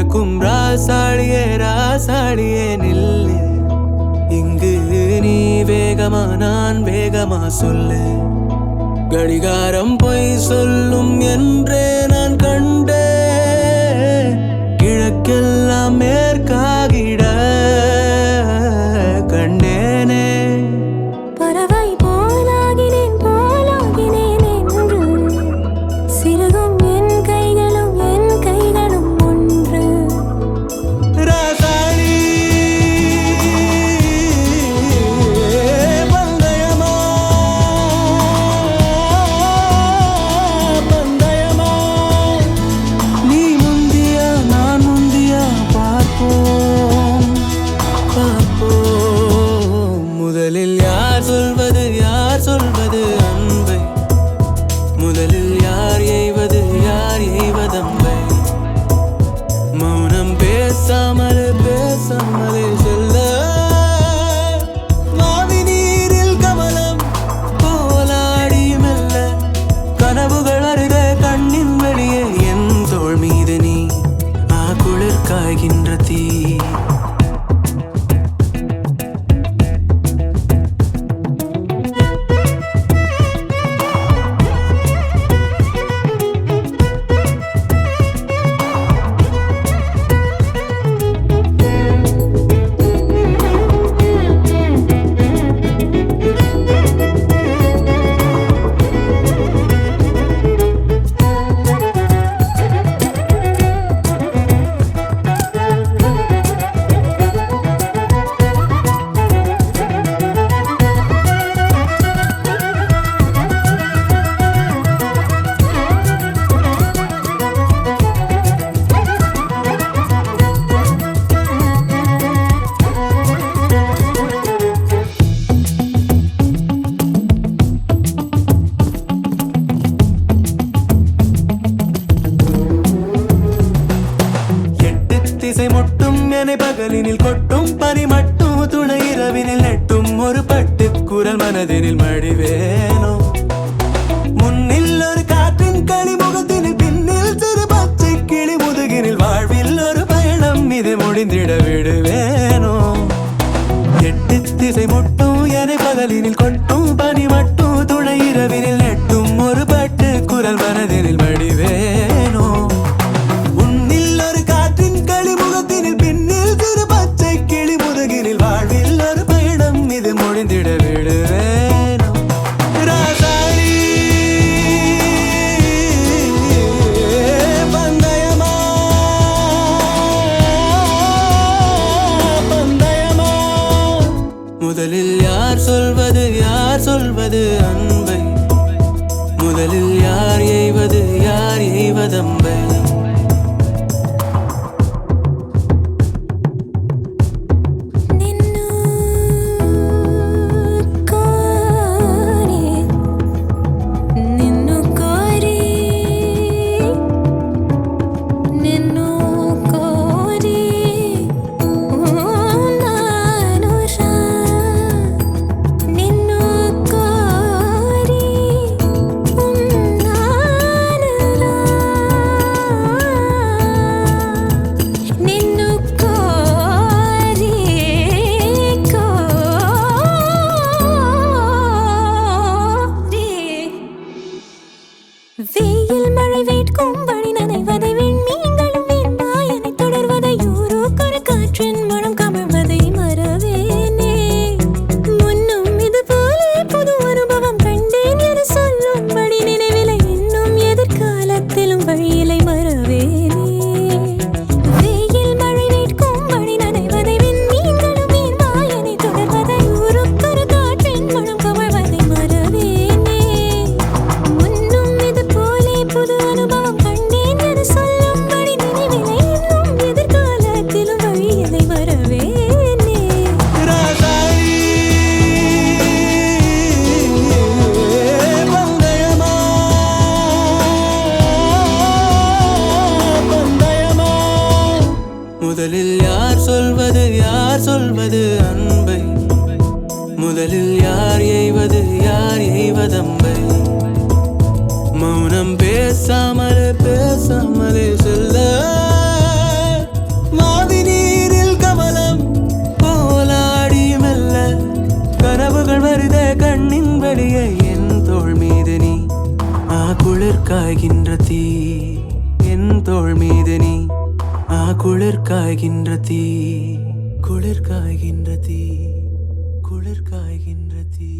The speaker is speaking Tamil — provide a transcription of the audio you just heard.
மறக்கும் ராசாளியே ராசாளியே நில்லு. இங்கு நீ வேகமா நான் வேகமா சொல்லு. கடிகாரம் பொய் சொல்லும் என்றே நான் கண்டே. கிழக்கெல்லாம் மேற்காகிட கண்டேனே. பறவை போலாகினேன் போலாகினேன் என்று சிறுகும் என் கைகளும் ஒன்று. ராசாளி பந்தயமா பந்தயமா. நீ முந்தியா நான் முந்தியா பார்ப்போம் பார்ப்போம். முதலில் யார் சொல்வது அன்பை? முதலில் யார் எய்வதம்பை? மௌனம் பேசாமலே செல்ல. மாவி நீரில் கமலம் போலாடி மெல்ல. கனவுகள் அருக கண்ணின் வெளியே என் தோள் மீது நீ குளிர் காய்கின்ற தீ. திசை முட்டும் என பகலினில் கொட்டும் பனி மட்டும் துணை இரவினில் நெட்டும் ஒரு பட்டு குரல் மனதினில் மடிவேனோ. முன்னில் ஒரு காற்றின் களி முகத்தினில் பின்னில் சிறு பச்சை கிளி முதுகினில் வாழ்வில் ஒரு பயணம் இது முடிந்திட விடுவேனோ. எட்டு திசை முட்டும் என பகலினில் கொட்டும் பனி மட்டும் துணை இரவினில் நெட்டும் ஒரு பட்டு குரல் மனதினில் மடிவேனோ. முடிந்திட விடுவேனோ. ராசாளி பந்தயமா பந்தயமா. முதலில் யார் சொல்வது அன்பை? முதலில் யார் எய்வதம்பை? வெயில் மழை வேட்கும் வழி நனைவதை விண்மீன்களும் வெண்மாயனை தொடர்வதை ஊரோக்கொரு காற்றின் மனம் கமழ்வதை மறவேனே. முன்னும் இது போலே புது அனுபவம் கண்டேன் என சொல்லும்படி நினைவிலை இன்னும் எதிர்காலத்திலும் வழியிலை மறவேனே. வெயில் மழை வேட்கும் வழி நனைவதை விண்மீன்களும் வெண்மாயனை தொடர்வதை ஊரோக்கொரு காற்றின் மனம் கமழ்வதை மறவேனே. புது அனுபவம் கண்டேன் என சொல்லும்படி நினைவிலை இன்னும் எதிர்காலத்திலும் வழியிலை வரவேனே. ராசாளி பந்தயமா பந்தயமா. முதலில் யார் சொல்வது அன்பை? முதலில் யார் எய்வதம்பை? மௌனம் பேசாமலே செல்ல. காய்கின்ற தீ என் தோள் மீது நீ குளிர் காய்கின்ற தீ குளிர் காய்கின்ற தீ குளிர் காய்கின்ற தீ